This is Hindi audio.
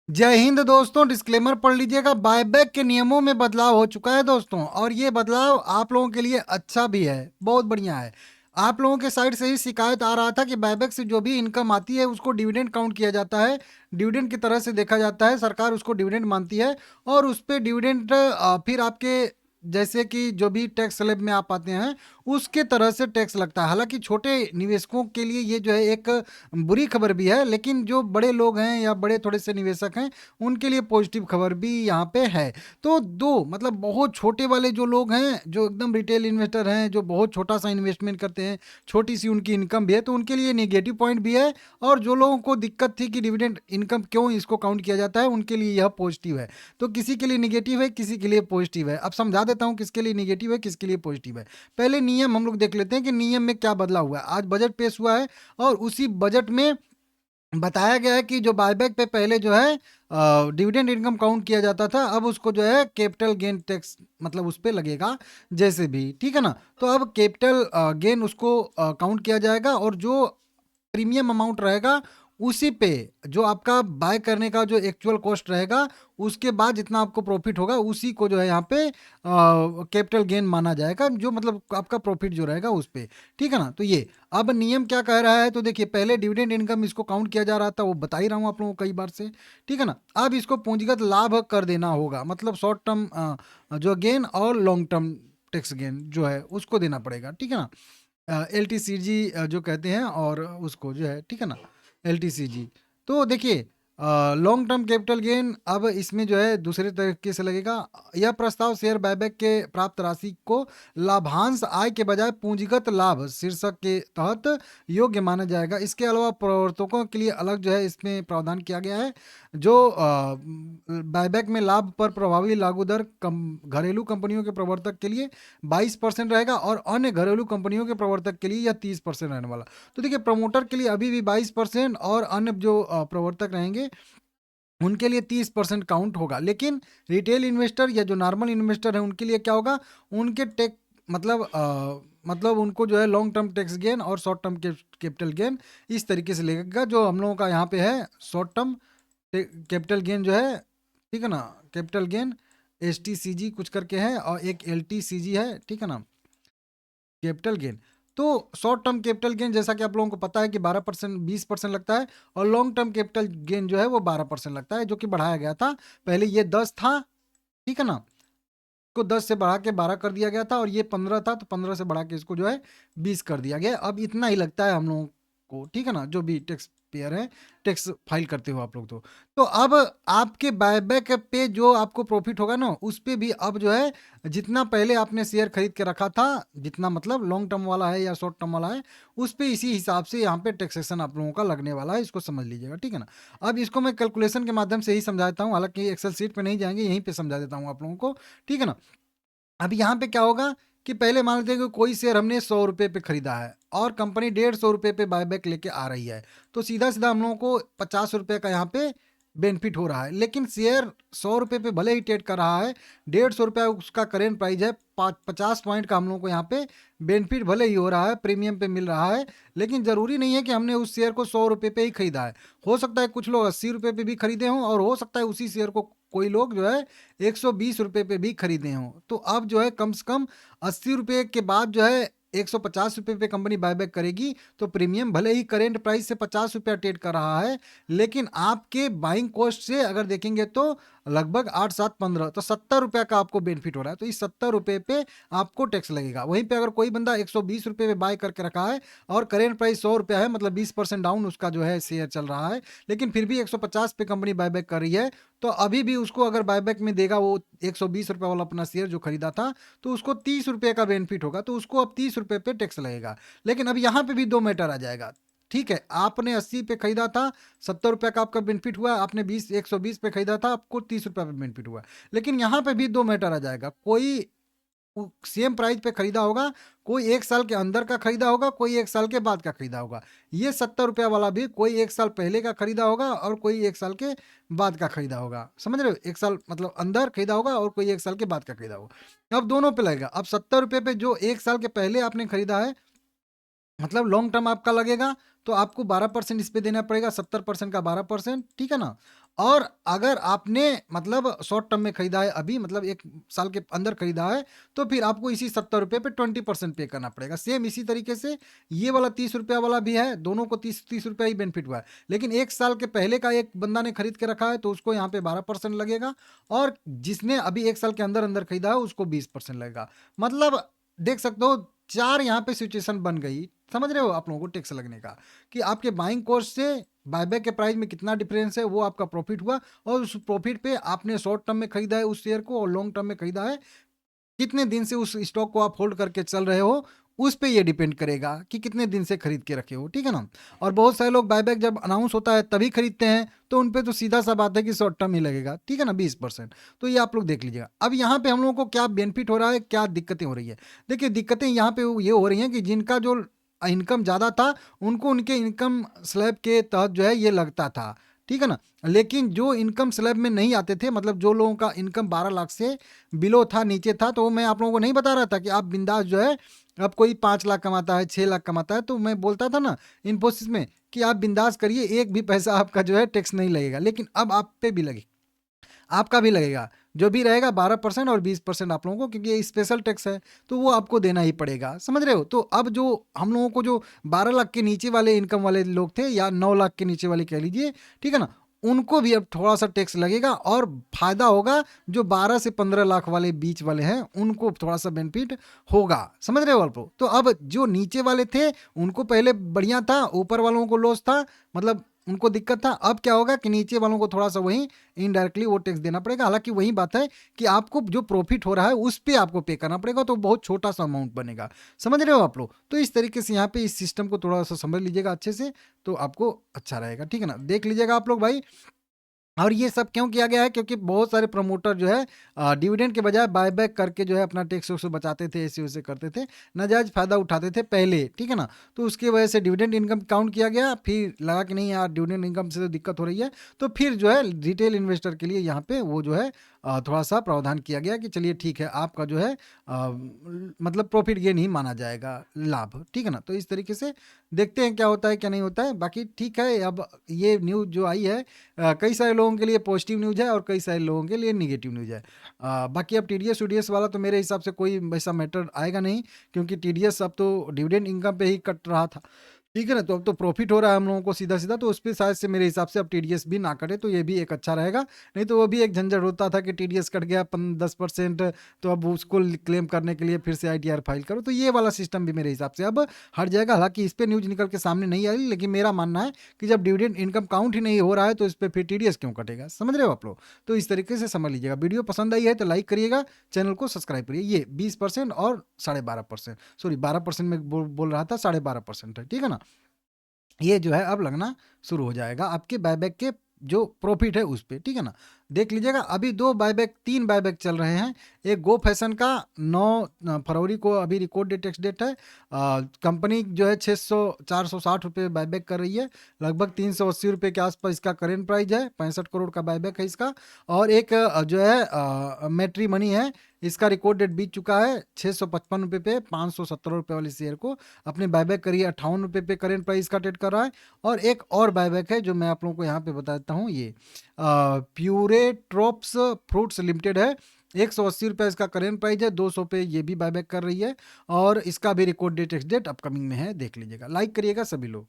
जय हिंद दोस्तों। डिस्क्लेमर पढ़ लीजिएगा। बायबैक के नियमों में बदलाव हो चुका है दोस्तों, और ये बदलाव आप लोगों के लिए अच्छा भी है, बहुत बढ़िया है। आप लोगों के साइड से ही शिकायत आ रहा था कि बायबैक से जो भी इनकम आती है उसको डिविडेंड काउंट किया जाता है, डिविडेंड की तरह से देखा जाता है, सरकार उसको डिविडेंड मानती है और उस पे डिविडेंड फिर आपके जैसे कि जो भी टैक्स स्लैब में आप आते हैं उसके तरह से टैक्स लगता है। हालांकि छोटे निवेशकों के लिए ये जो है एक बुरी खबर भी है, लेकिन जो बड़े लोग हैं या बड़े थोड़े से निवेशक हैं उनके लिए पॉजिटिव खबर भी यहाँ पे है। तो दो मतलब बहुत छोटे वाले जो लोग हैं, जो एकदम रिटेल इन्वेस्टर हैं, जो बहुत छोटा सा इन्वेस्टमेंट करते हैं, छोटी सी उनकी इनकम भी है, तो उनके लिए नेगेटिव पॉइंट भी है। और जो लोगों को दिक्कत थी कि डिविडेंड इनकम क्यों इसको काउंट किया जाता है, उनके लिए यह पॉजिटिव है। तो किसी के लिए निगेटिव है, किसी के लिए पॉजिटिव है। अब समझा देता हूँ किसके लिए निगेटिव है, किसके लिए पॉजिटिव है। पहले नियम हम लोग देख लेते हैं कि नियम में क्या बदला हुआ है। आज बजट पेश हुआ है और उसी बजट में बताया गया है कि जो बायबैक पे पहले जो है डिविडेंड इनकम काउंट किया जाता था, अब उसको जो है कैपिटल गेन टैक्स मतलब उस पे लगेगा जैसे भी, ठीक है ना। तो अब कैपिटल गेन उसको काउंट किया जाएगा और जो प्रीमियम अमाउंट रहेगा उसी पे जो आपका बाय करने का जो एक्चुअल कॉस्ट रहेगा उसके बाद जितना आपको प्रॉफिट होगा उसी को जो है यहाँ पे कैपिटल गेन माना जाएगा, जो मतलब आपका प्रॉफिट जो रहेगा उस पे, ठीक है ना। तो ये अब नियम क्या कह रहा है, तो देखिए पहले डिविडेंड इनकम इसको काउंट किया जा रहा था, वो बता ही रहा हूँ आप लोगों को कई बार से, ठीक है ना। अब इसको पूंजीगत लाभ कर देना होगा, मतलब शॉर्ट टर्म जो गेन और लॉन्ग टर्म टैक्स गेन जो है उसको देना पड़ेगा, ठीक है ना। एल टी सी जी जो कहते हैं और उसको जो है, ठीक है ना, एल टी सी जी। तो देखिए लॉन्ग टर्म कैपिटल गेन अब इसमें जो है दूसरे तरीके से लगेगा। यह प्रस्ताव शेयर बायबैक के प्राप्त राशि को लाभांश आय के बजाय पूंजीगत लाभ शीर्षक के तहत योग्य माना जाएगा। इसके अलावा प्रवर्तकों के लिए अलग जो है इसमें प्रावधान किया गया है। जो बायबैक में लाभ पर प्रभावी लागू दर घरेलू कंपनियों के प्रवर्तक के लिए 22% रहेगा और अन्य घरेलू कंपनियों के प्रवर्तक के लिए यह 30% रहने वाला। तो देखिए प्रमोटर के लिए अभी भी 22% और अन्य जो प्रवर्तक रहेंगे उनके लिए 30% काउंट होगा। लेकिन रिटेल इन्वेस्टर या जो नॉर्मल इन्वेस्टर है उनके लिए क्या होगा, उनके टेक मतलब उनको जो है लॉन्ग टर्म टैक्स गेन और शॉर्ट टर्म कैपिटल गेन इस तरीके से लगेगा। जो हम लोगों का यहाँ पे है शॉर्ट टर्म कैपिटल गेन जो है, ठीक है ना, capital gain S T C G कुछ करके है और एक एल टी सी जी है, ठीक है ना, कैपिटल गेन। तो शॉर्ट टर्म कैपिटल गेन जैसा कि आप लोगों को पता है कि 12% 20% लगता है और लॉन्ग टर्म कैपिटल गेन जो है वो 12% लगता है, जो कि बढ़ाया गया था। पहले ये 10 था, ठीक है ना, को 10 से बढ़ा के 12 कर दिया गया था और ये 15 था तो 15 से बढ़ा के इसको जो है 20 कर दिया गया। अब इतना ही लगता है हम लोगों को, ठीक है ना, जो भी टैक्स पेयर है, टैक्स फाइल करते हो आप लोग। तो अब आपके बायबैक पे जो आपको प्रॉफिट होगा ना उस पे भी अब जो है जितना पहले आपने शेयर खरीद के रखा था, जितना मतलब लॉन्ग टर्म वाला है या शॉर्ट टर्म वाला है, उस पे इसी हिसाब से यहाँ पे टैक्सेशन आप लोगों का लगने वाला है, इसको समझ लीजिएगा, ठीक है ना। अब इसको मैं कैलकुलेशन के माध्यम से ही समझाता हूँ, हालांकि एक्सेल सीट पे नहीं जाएंगे, यहीं पे समझा देता हूँ आप लोगों को, ठीक है ना। अब यहाँ पे क्या होगा कि पहले मान लेते हैं कि कोई शेयर हमने 100 रुपये पे खरीदा है और कंपनी 150 रुपये पे बायबैक लेके आ रही है, तो सीधा सीधा हम लोगों को 50 रुपये का यहाँ पे बेनिफिट हो रहा है। लेकिन शेयर 100 रुपये पे भले ही ट्रेड कर रहा है, 150 रुपया उसका करेंट प्राइस है, 50 पॉइंट का हम लोगों को यहाँ पे बेनिफिट भले ही हो रहा है, प्रीमियम पे मिल रहा है। लेकिन ज़रूरी नहीं है कि हमने उस शेयर को 100 रुपये पे ही खरीदा है। हो सकता है कुछ लोग 80 रुपये पे भी खरीदे हों और हो सकता है उसी शेयर को कोई लोग जो है 120 रुपये पे भी खरीदे हों। तो अब जो है कम से कम 80 रुपये के बाद जो है 150 रुपये पे कंपनी बायबैक करेगी, तो प्रीमियम भले ही करेंट प्राइस से 50 रुपया ट्रेड कर रहा है, लेकिन आपके बाइंग कॉस्ट से अगर देखेंगे तो लगभग 8 7 15 तो 70 रुपया का आपको बेनिफिट हो रहा है। तो इस 70 रुपये पे आपको टैक्स लगेगा। वहीं पे अगर कोई बंदा 120 रुपये पे बाय करके रखा है और करेंट प्राइस 100 रुपया है, मतलब 20% डाउन उसका जो है शेयर चल रहा है, लेकिन फिर भी 150 पे कंपनी बायबैक कर रही है, तो अभी भी उसको अगर बायबैक में देगा वो 120 रुपये वाला अपना शेयर जो खरीदा था, तो उसको 30 रुपये का बेनिफिट होगा, तो उसको अब 30 रुपये पे टैक्स लगेगा। लेकिन अब यहाँ पे भी दो मैटर आ जाएगा, ठीक है, आपने 80 पे खरीदा था, 70 रुपये का आपका बेनिफिट हुआ, आपने 120 पे खरीदा था, आपको 30 रुपये पे बेनिफिट हुआ। लेकिन यहाँ पे भी दो मैटर आ जाएगा, कोई सेम प्राइस पे खरीदा होगा, कोई 1 साल के अंदर का खरीदा होगा, कोई 1 साल के बाद का खरीदा होगा। ये 70 रुपया वाला भी कोई 1 साल पहले का खरीदा होगा और कोई 1 साल के बाद का खरीदा होगा, समझ रहे हो, 1 साल मतलब अंदर खरीदा होगा और कोई 1 साल के बाद का खरीदा होगा। अब दोनों पे लगेगा। अब 70 रुपये पे जो 1 साल के पहले आपने खरीदा है, मतलब लॉन्ग टर्म आपका लगेगा, तो आपको 12% इस पे देना पड़ेगा, 70% का 12%, ठीक है ना। और अगर आपने मतलब शॉर्ट टर्म में खरीदा है अभी, मतलब 1 साल के अंदर खरीदा है, तो फिर आपको इसी ₹70 पे 20% पे करना पड़ेगा। सेम इसी तरीके से ये वाला ₹30 वाला भी है, दोनों को 30 रुपया ही बेनिफिट हुआ है। लेकिन 1 साल के पहले का एक बंदा ने खरीद के रखा है, तो उसको यहाँ पे 12% लगेगा, और जिसने अभी 1 साल के अंदर-अंदर खरीदा है, उसको 20% लगेगा। मतलब देख सकते हो 4 यहाँ पे सिचुएशन बन गई। समझ रहे हो आप लोगों को टैक्स लगने का, कि आपके बाइंग कॉस्ट से बायबैक के प्राइस में कितना डिफरेंस है, वो आपका प्रॉफिट हुआ, और उस प्रॉफिट पे आपने शॉर्ट टर्म में खरीदा है उस शेयर को, और लॉन्ग टर्म में खरीदा है, कितने दिन से उस स्टॉक को आप होल्ड करके चल रहे हो, उस पे ये डिपेंड करेगा कि कितने दिन से खरीद के रखे हो, ठीक है ना। और बहुत सारे लोग बायबैक जब अनाउंस होता है तभी खरीदते हैं, तो उन पे तो सीधा सा बात है कि शॉर्ट टर्म ही लगेगा, ठीक है ना, 20%। तो ये आप लोग देख लीजिएगा। अब यहाँ पे हम लोगों को क्या बेनिफिट हो रहा है, क्या दिक्कतें हो रही है। देखिए दिक्कतें यहाँ पे ये हो रही हैं कि जिनका जो इनकम ज़्यादा था, उनको उनके इनकम स्लैब के तहत जो है ये लगता था, ठीक है ना। लेकिन जो इनकम स्लैब में नहीं आते थे, मतलब जो लोगों का इनकम 12 लाख से बिलो था, नीचे था, तो मैं आप लोगों को नहीं बता रहा था कि आप बिंदास जो है, अब कोई 5 लाख कमाता है, 6 लाख कमाता है, तो मैं बोलता था ना इन्फोसिस में कि आप बिंदास करिए, एक भी पैसा आपका जो है टैक्स नहीं लगेगा। लेकिन अब आप पे भी लगे, आपका भी लगेगा, जो भी रहेगा 12% और 20% आप लोगों को, क्योंकि ये स्पेशल टैक्स है, तो वो आपको देना ही पड़ेगा। समझ रहे हो। तो अब जो हम लोगों को जो 12 लाख के नीचे वाले इनकम वाले लोग थे, या 9 लाख के नीचे वाले कह लीजिए, ठीक है ना, उनको भी अब थोड़ा सा टैक्स लगेगा, और फायदा होगा जो 12 से 15 लाख वाले बीच वाले हैं, उनको थोड़ा सा बेनिफिट होगा। समझ रहे हो आप लोग। तो अब जो नीचे वाले थे उनको पहले बढ़िया था, ऊपर वालों को लॉस था, मतलब उनको दिक्कत था। अब क्या होगा कि नीचे वालों को थोड़ा सा वही इनडायरेक्टली वो टैक्स देना पड़ेगा। हालांकि वही बात है कि आपको जो प्रॉफिट हो रहा है उस पे आपको पे करना पड़ेगा, तो बहुत छोटा सा अमाउंट बनेगा। समझ रहे हो आप लोग। तो इस तरीके से यहाँ पे इस सिस्टम को थोड़ा सा समझ लीजिएगा अच्छे से, तो आपको अच्छा रहेगा, ठीक है ना। देख लीजिएगा आप लोग भाई। और ये सब क्यों किया गया है, क्योंकि बहुत सारे प्रमोटर जो है डिविडेंड के बजाय बायबैक करके जो है अपना टैक्स वैक्स बचाते थे, ऐसे वैसे करते थे, नाजायज फायदा उठाते थे पहले, ठीक है ना। तो उसकी वजह से डिविडेंड इनकम काउंट किया गया, फिर लगा कि नहीं यार डिविडेंड इनकम से तो दिक्कत हो रही है, तो फिर जो है रिटेल इन्वेस्टर के लिए यहाँ पे वो जो है थोड़ा सा प्रावधान किया गया कि चलिए ठीक है, आपका जो है मतलब प्रॉफिट गेन ही माना जाएगा, लाभ, ठीक है ना। तो इस तरीके से देखते हैं क्या होता है क्या नहीं होता है। बाकी ठीक है, अब ये न्यूज़ जो आई है कई सारे लोगों के लिए पॉजिटिव न्यूज़ है, और कई सारे लोगों के लिए निगेटिव न्यूज़ है। बाकी अब टीडीएस वीडीएस वाला तो मेरे हिसाब से कोई वैसा मैटर आएगा नहीं, क्योंकि टीडीएस अब तो डिविडेंड इनकम पे ही कट रहा था, ठीक है ना। तो अब तो प्रॉफिट हो रहा है हम लोगों को सीधा सीधा, तो उस पर शायद से मेरे हिसाब से अब टीडीएस भी ना कटे, तो ये भी एक अच्छा रहेगा। नहीं तो वो भी एक झंझट होता था कि टीडीएस कट गया 10%, तो अब उसको क्लेम करने के लिए फिर से आईटीआर फाइल करो, तो ये वाला सिस्टम भी मेरे हिसाब से अब हट जाएगा। हालांकि इस पर न्यूज़ निकल के सामने नहीं आई, लेकिन मेरा मानना है कि जब डिविडेंड इनकम काउंट ही नहीं हो रहा है, तो इस पर फिर टीडीएस क्यों कटेगा। समझ रहे हो आप लोग। तो इस तरीके से समझ लीजिएगा। वीडियो पसंद आई है तो लाइक करिएगा, चैनल को सब्सक्राइब करिए। ये 20% और 12.5%, सॉरी 12% में बोल रहा था, 12.5% है, ठीक है ना। ये जो है अब लगना शुरू हो जाएगा आपके बायबैक के जो प्रॉफिट है उस पे, ठीक है ना। देख लीजिएगा अभी 3 बायबैक चल रहे हैं। एक गो फैशन का 9 फरवरी को अभी रिकॉर्ड डेट टैक्स डेट है। कंपनी जो है 460 रुपये बायबैक कर रही है, लगभग 380 रुपये के आसपास इसका करेंट प्राइस है, 65 करोड़ का बायबैक है इसका। और एक जो है मैट्री मनी है, इसका रिकॉर्ड डेट बीत चुका है, 655 रुपये पे 517 रुपये वाले शेयर को अपने बायबैक करिए, 58 रुपये पे करेंट प्राइस का ट्रेड कर रहा है। और एक और बायबैक है जो मैं आप लोगों को यहाँ पे बता देता हूँ, ये प्यूरेट्रोप्स फ्रूट्स लिमिटेड है, 180 रुपये इसका करेंट प्राइस है, 200 पे ये भी बायबैक कर रही है, और इसका भी रिकॉर्ड डेट अपकमिंग में है, देख लीजिएगा। लाइक करिएगा सभी लोग।